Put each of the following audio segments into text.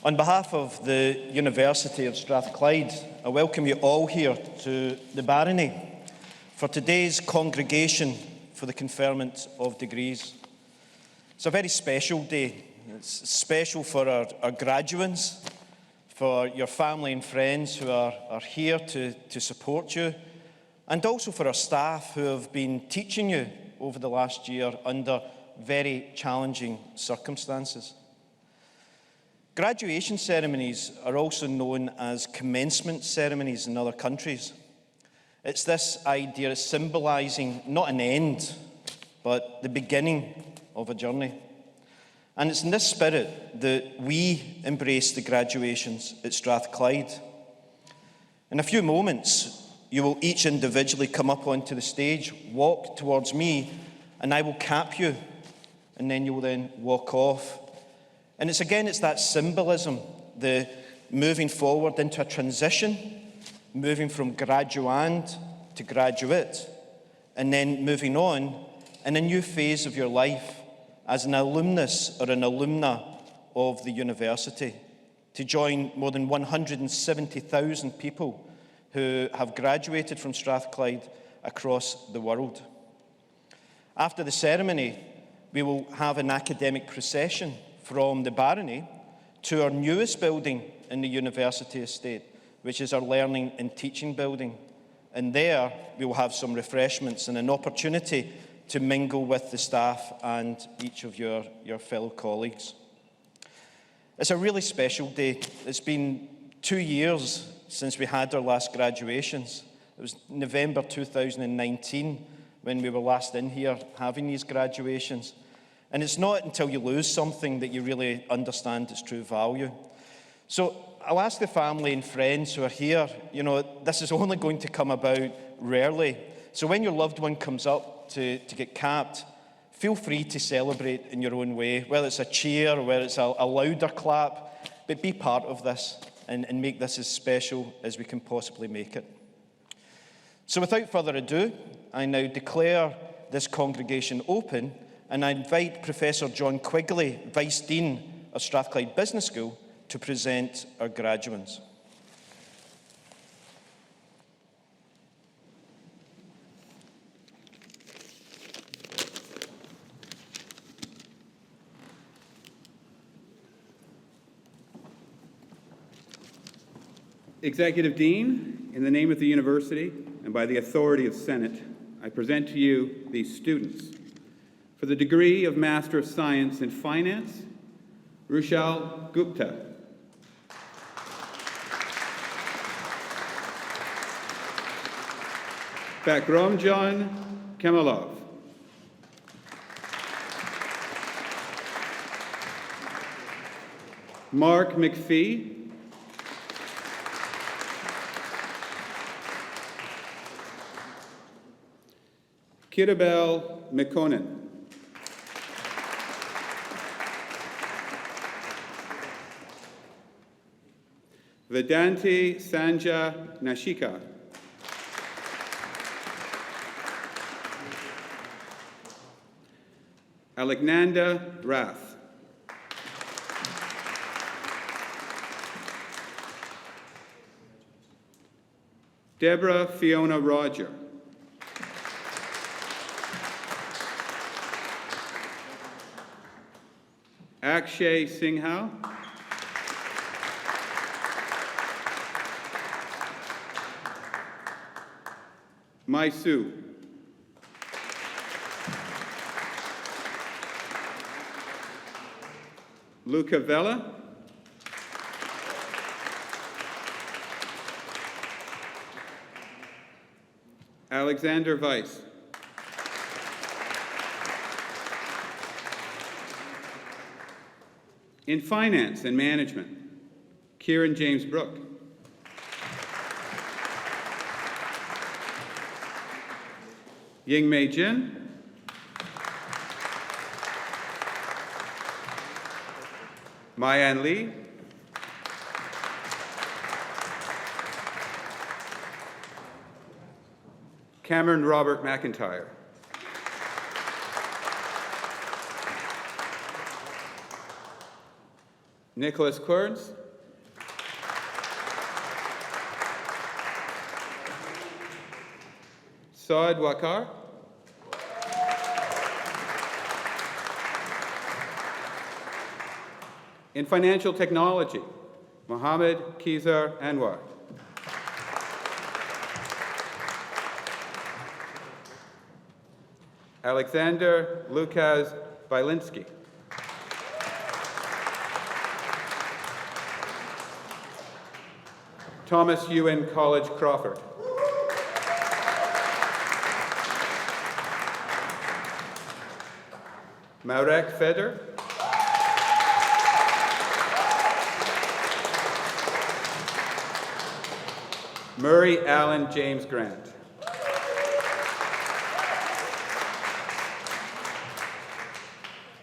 On behalf of the University of Strathclyde, I welcome you all here to the Barony for today's congregation for the conferment of degrees. It's a very special day. It's special for our graduates, for your family and friends who are here to support you, and also for our staff who have been teaching you over the last year under very challenging circumstances. Graduation ceremonies are also known as commencement ceremonies in other countries. It's this idea of symbolising not an end, but the beginning of a journey. And it's in this spirit that we embrace the graduations at Strathclyde. In a few moments, you will each individually come up onto the stage, walk towards me, and I will cap you, and then you will then walk off. And it's that symbolism, the moving forward into a transition, moving from graduand to graduate, and then moving on in a new phase of your life as an alumnus or an alumna of the university, to join more than 170,000 people who have graduated from Strathclyde across the world. After the ceremony, we will have an academic procession from the Barony to our newest building in the university estate, which is our learning and teaching building. And there we will have some refreshments and an opportunity to mingle with the staff and each of your fellow colleagues. It's a really special day. It's been 2 years since we had our last graduations. It was November 2019 when we were last in here having these graduations. And it's not until you lose something that you really understand its true value. So I'll ask the family and friends who are here, this is only going to come about rarely. So when your loved one comes up to get capped, feel free to celebrate in your own way, whether it's a cheer or whether it's a louder clap, but be part of this and make this as special as we can possibly make it. So without further ado, I now declare this congregation open, and I invite Professor John Quigley, Vice Dean of Strathclyde Business School, to present our graduates. Executive Dean, in the name of the university and by the authority of Senate, I present to you these students. For the degree of Master of Science in Finance, Rushal Gupta. Bakramjan Kemalov. Mark McPhee. Kirabel Mekonnen. Vedanti Sanja Nashika. Alexander Rath. Deborah Fiona Roger. Akshay Singhal. Maisu. Luca Vella. Alexander Weiss. In Finance and Management, Kieran James Brooke. Ying Mei Jin. Maian Lee. Cameron Robert McIntyre. Nicholas Querns. Saad Wakar. In financial technology, Mohammed Kizar Anwar. Alexander Lukas Bielinski. Thomas Ewan College Crawford. Marek Feder. Murray Allen James Grant.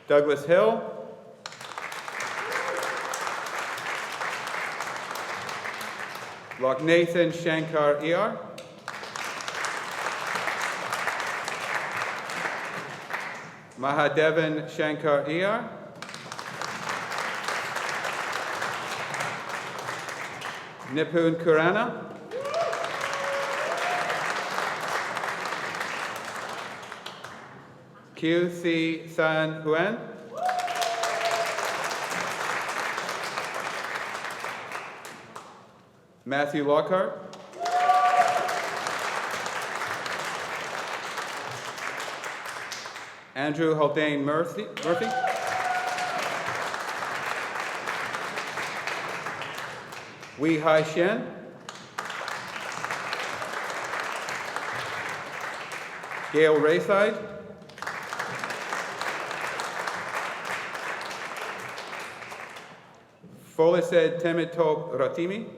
Douglas Hill. Loknathan Shankar Iyar. Mahadevan Shankar Iyar. Nipun Kurana. Q. C. San Huan. Matthew Lockhart. Andrew Haldane Murphy. Wei Hai Shen. Gail Rayside. Folised Temitop Ratimi.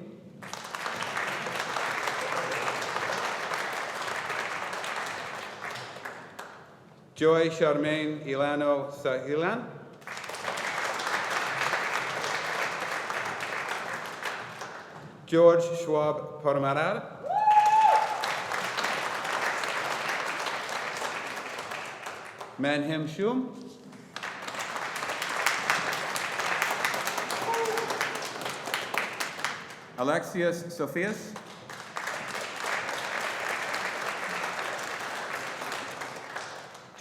Joy Charmaine Ilano Sahilan. George Schwab Parmarar. Manhem Shum. Alexius Sophias.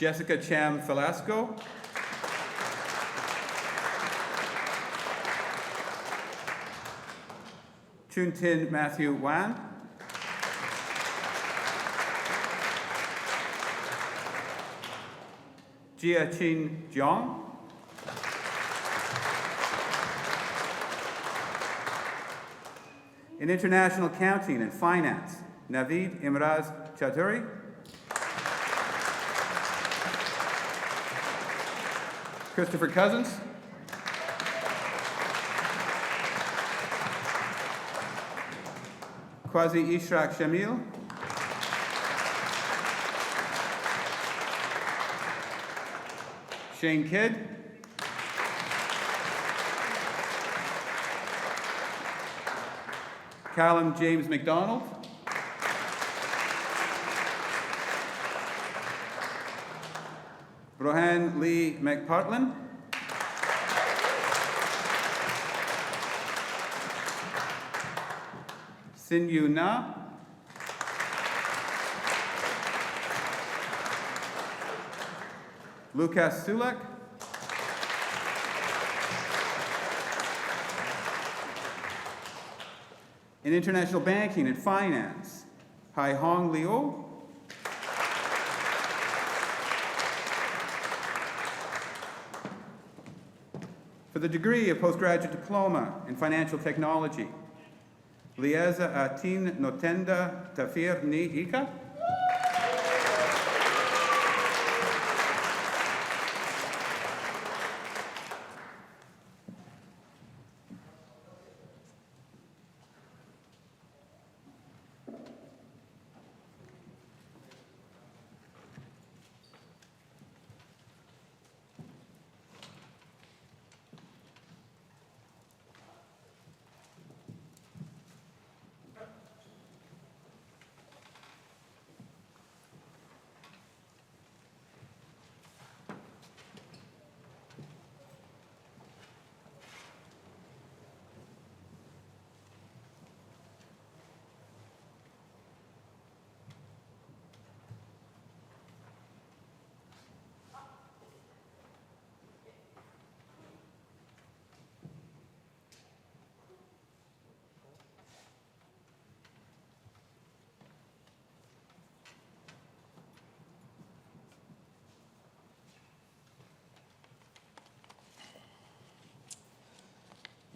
Jessica Cham Velasco. Chuntin Matthew Wan. Jia Chin Jiang. In international accounting and finance, Naveed Imraz Chaudhuri. Christopher Cousins. Quasi Ishraq Shamil. Shane Kidd. Callum James McDonald. Rohan Lee McPartlin. Sinyu Na. Lucas Sulek. In international banking and finance, Hai Hong Liu. For the degree of postgraduate diploma in financial technology, Lieza Atin Notenda Tafir Ni Ika.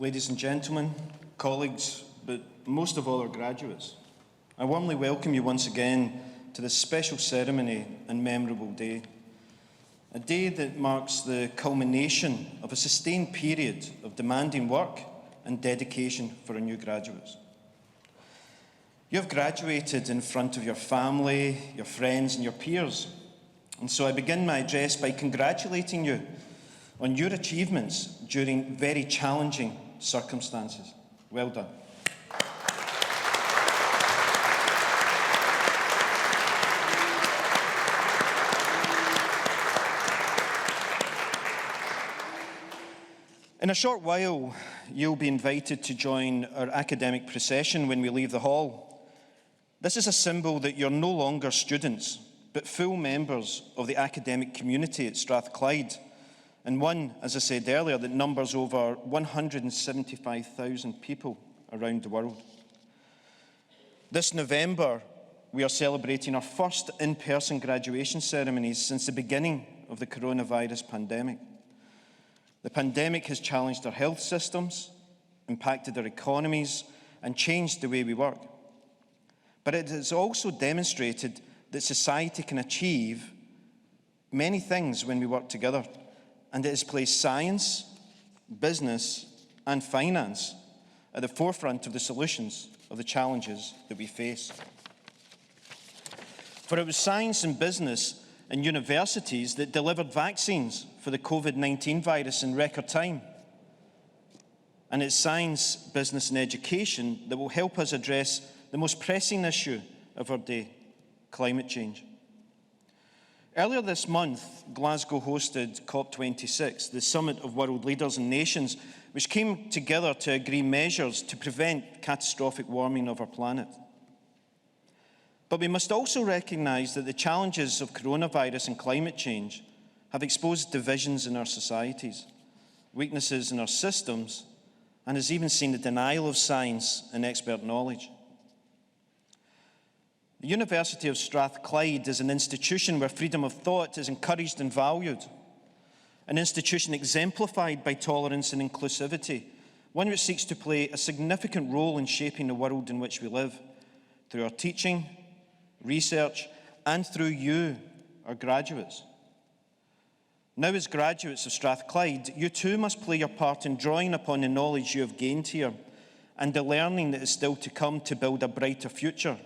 Ladies and gentlemen, colleagues, but most of all our graduates, I warmly welcome you once again to this special ceremony and memorable day. A day that marks the culmination of a sustained period of demanding work and dedication for our new graduates. You have graduated in front of your family, your friends and your peers. And so I begin my address by congratulating you on your achievements during very challenging circumstances. Well done. In a short while, you'll be invited to join our academic procession when we leave the hall. This is a symbol that you're no longer students, but full members of the academic community at Strathclyde, and one, as I said earlier, that numbers over 175,000 people around the world. This November, we are celebrating our first in-person graduation ceremonies since the beginning of the coronavirus pandemic. The pandemic has challenged our health systems, impacted our economies, and changed the way we work. But it has also demonstrated that society can achieve many things when we work together, and it has placed science, business, and finance at the forefront of the solutions of the challenges that we face. For it was science and business and universities that delivered vaccines for the COVID-19 virus in record time. And it's science, business, and education that will help us address the most pressing issue of our day, climate change. Earlier this month, Glasgow hosted COP26, the summit of world leaders and nations, which came together to agree measures to prevent catastrophic warming of our planet. But we must also recognise that the challenges of coronavirus and climate change have exposed divisions in our societies, weaknesses in our systems, and has even seen the denial of science and expert knowledge. The University of Strathclyde is an institution where freedom of thought is encouraged and valued, an institution exemplified by tolerance and inclusivity, one which seeks to play a significant role in shaping the world in which we live, through our teaching, research, and through you, our graduates. Now, as graduates of Strathclyde, you too must play your part in drawing upon the knowledge you have gained here and the learning that is still to come to build a brighter future,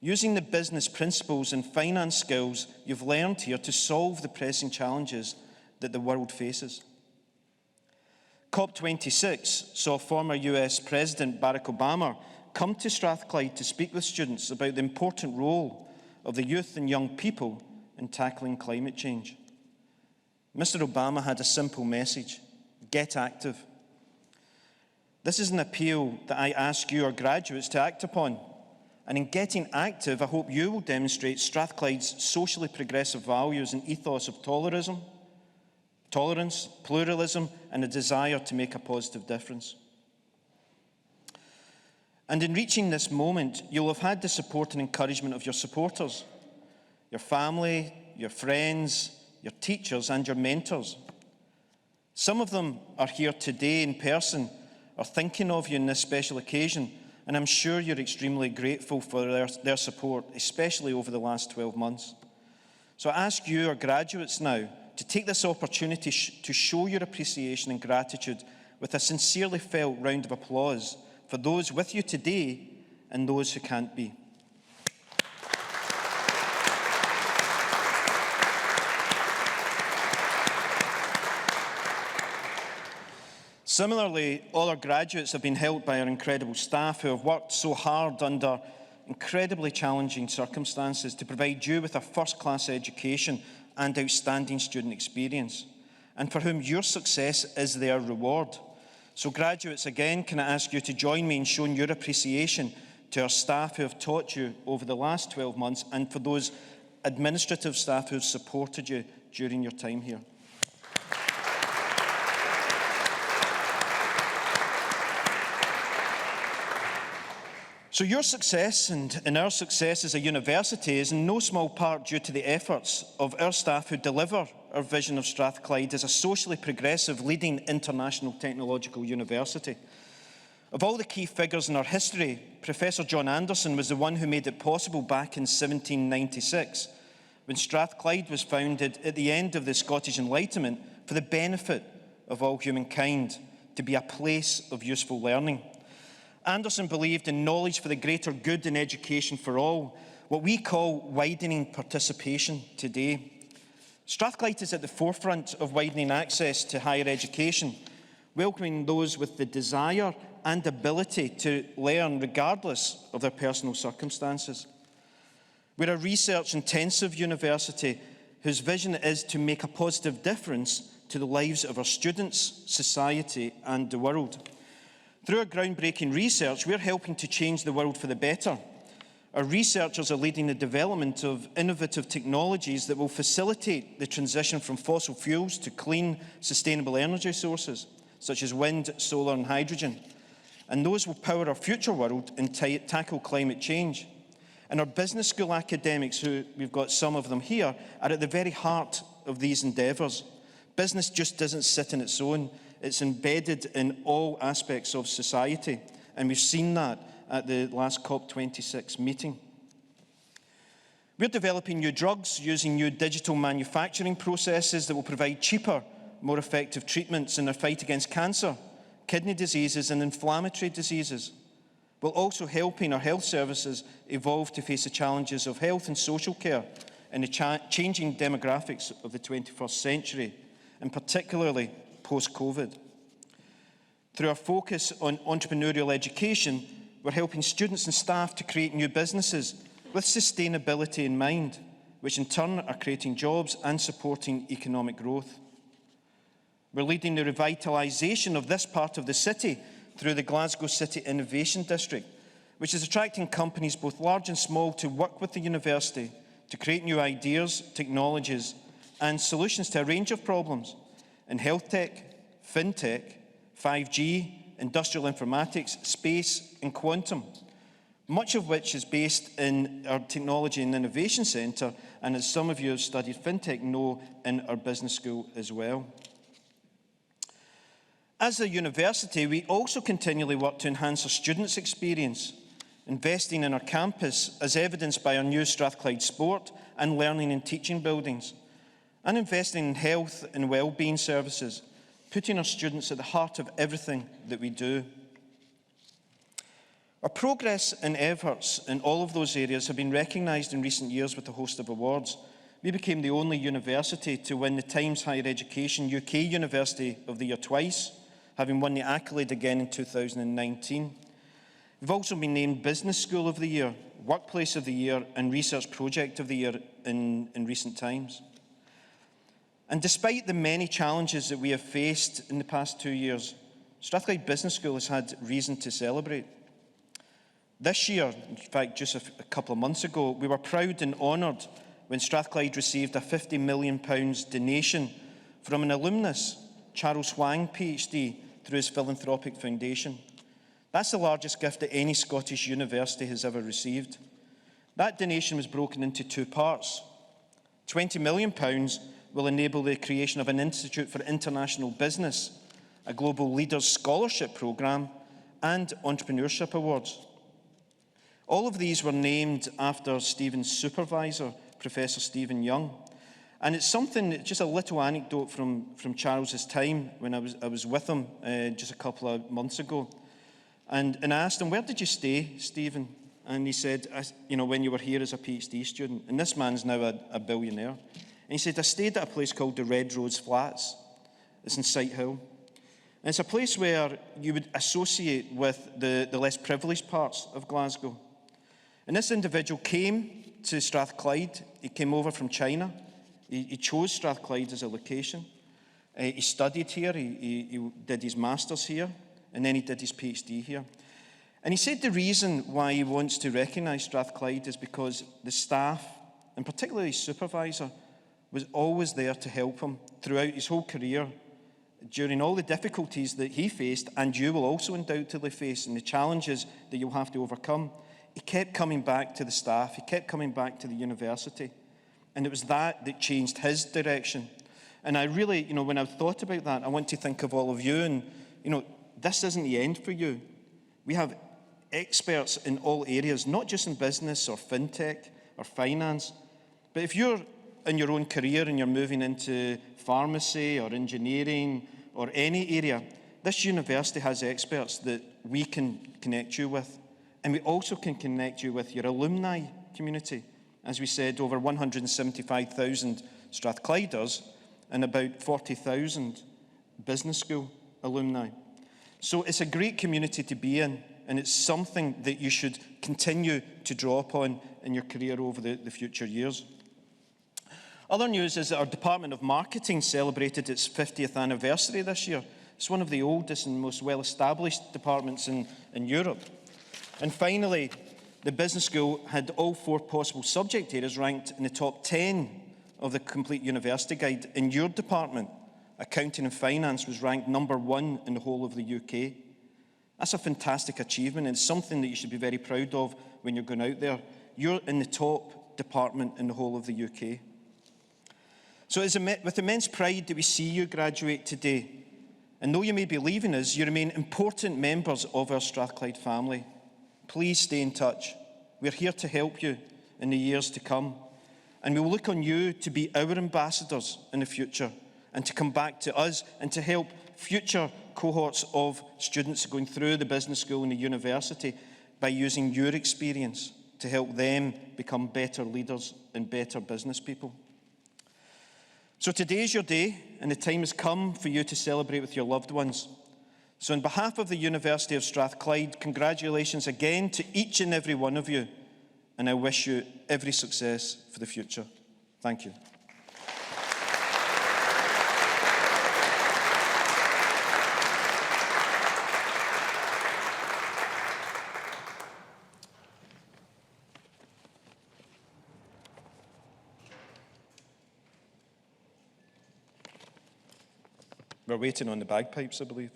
using the business principles and finance skills you've learned here to solve the pressing challenges that the world faces. COP26 saw former US President Barack Obama come to Strathclyde to speak with students about the important role of the youth and young people in tackling climate change. Mr. Obama had a simple message: get active. This is an appeal that I ask you, our graduates, to act upon. And in getting active, I hope you will demonstrate Strathclyde's socially progressive values and ethos of tolerance, pluralism, and a desire to make a positive difference. And in reaching this moment, you'll have had the support and encouragement of your supporters, your family, your friends, your teachers, and your mentors. Some of them are here today in person or thinking of you on this special occasion, and I'm sure you're extremely grateful for their support, especially over the last 12 months. So I ask you, our graduates, now to take this opportunity to show your appreciation and gratitude with a sincerely felt round of applause for those with you today and those who can't be. Similarly, all our graduates have been helped by our incredible staff who have worked so hard under incredibly challenging circumstances to provide you with a first-class education and outstanding student experience, and for whom your success is their reward. So graduates, again, can I ask you to join me in showing your appreciation to our staff who have taught you over the last 12 months and for those administrative staff who have supported you during your time here. So your success and our success as a university is in no small part due to the efforts of our staff who deliver our vision of Strathclyde as a socially progressive, leading international technological university. Of all the key figures in our history, Professor John Anderson was the one who made it possible back in 1796, when Strathclyde was founded at the end of the Scottish Enlightenment for the benefit of all humankind, to be a place of useful learning. Anderson believed in knowledge for the greater good in education for all, what we call widening participation today. Strathclyde is at the forefront of widening access to higher education, welcoming those with the desire and ability to learn regardless of their personal circumstances. We're a research-intensive university whose vision is to make a positive difference to the lives of our students, society, and the world. Through our groundbreaking research, we're helping to change the world for the better. Our researchers are leading the development of innovative technologies that will facilitate the transition from fossil fuels to clean, sustainable energy sources, such as wind, solar, and hydrogen. And those will power our future world and tackle climate change. And our business school academics, who we've got some of them here, are at the very heart of these endeavours. Business just doesn't sit in its own. It's embedded in all aspects of society. And we've seen that at the last COP26 meeting. We're developing new drugs using new digital manufacturing processes that will provide cheaper, more effective treatments in our fight against cancer, kidney diseases, and inflammatory diseases, while also helping our health services evolve to face the challenges of health and social care and the changing demographics of the 21st century, and particularly post-COVID. Through our focus on entrepreneurial education, we're helping students and staff to create new businesses with sustainability in mind, which in turn are creating jobs and supporting economic growth. We're leading the revitalisation of this part of the city through the Glasgow City Innovation District, which is attracting companies both large and small to work with the university to create new ideas, technologies, and solutions to a range of problems in health tech, fintech, 5G, industrial informatics, space, and quantum, much of which is based in our Technology and Innovation Centre, and as some of you who have studied fintech know, in our business school as well. As a university, we also continually work to enhance our students' experience, investing in our campus as evidenced by our new Strathclyde Sport and Learning and Teaching buildings, and investing in health and well-being services, putting our students at the heart of everything that we do. Our progress and efforts in all of those areas have been recognised in recent years with a host of awards. We became the only university to win the Times Higher Education UK University of the Year twice, having won the accolade again in 2019. We've also been named Business School of the Year, Workplace of the Year, and Research Project of the Year in recent times. And despite the many challenges that we have faced in the past 2 years, Strathclyde Business School has had reason to celebrate. This year, in fact, just a couple of months ago, we were proud and honoured when Strathclyde received a £50 million donation from an alumnus, Charles Huang, PhD, through his philanthropic foundation. That's the largest gift that any Scottish university has ever received. That donation was broken into two parts. £20 million will enable the creation of an Institute for International Business, a Global Leaders Scholarship Programme, and Entrepreneurship Awards. All of these were named after Stephen's supervisor, Professor Stephen Young. And it's something, just a little anecdote from Charles's time when I was with him just a couple of months ago. And I asked him, where did you stay, Stephen? And he said, when you were here as a PhD student. And this man's now a billionaire. And he said, I stayed at a place called the Red Rose Flats. It's in Sighthill. And it's a place where you would associate with the less privileged parts of Glasgow. And this individual came to Strathclyde. He came over from China. He chose Strathclyde as a location. He studied here. He did his master's here. And then he did his PhD here. And he said the reason why he wants to recognise Strathclyde is because the staff, and particularly his supervisor, was always there to help him throughout his whole career, during all the difficulties that he faced, and you will also undoubtedly face, and the challenges that you'll have to overcome. He kept coming back to the staff. He kept coming back to the university. And it was that changed his direction. And I really, when I've thought about that, I want to think of all of you. And, this isn't the end for you. We have experts in all areas, not just in business or fintech or finance. But if you're in your own career and you're moving into pharmacy or engineering or any area, this university has experts that we can connect you with. And we also can connect you with your alumni community. As we said, over 175,000 Strathclyders and about 40,000 business school alumni. So it's a great community to be in, and it's something that you should continue to draw upon in your career over the future years. Other news is that our Department of Marketing celebrated its 50th anniversary this year. It's one of the oldest and most well-established departments in Europe. And finally, the business school had all 4 possible subject areas ranked in the top 10 of the Complete University Guide. In your department, accounting and finance was ranked number 1 in the whole of the UK. That's a fantastic achievement, and something that you should be very proud of when you're going out there. You're in the top department in the whole of the UK. So it's with immense pride that we see you graduate today. And though you may be leaving us, you remain important members of our Strathclyde family. Please stay in touch. We're here to help you in the years to come. And we will look on you to be our ambassadors in the future and to come back to us and to help future cohorts of students going through the business school and the university by using your experience to help them become better leaders and better business people. So today is your day, and the time has come for you to celebrate with your loved ones. So on behalf of the University of Strathclyde, congratulations again to each and every one of you, and I wish you every success for the future. Thank you. We're waiting on the bagpipes, I believe.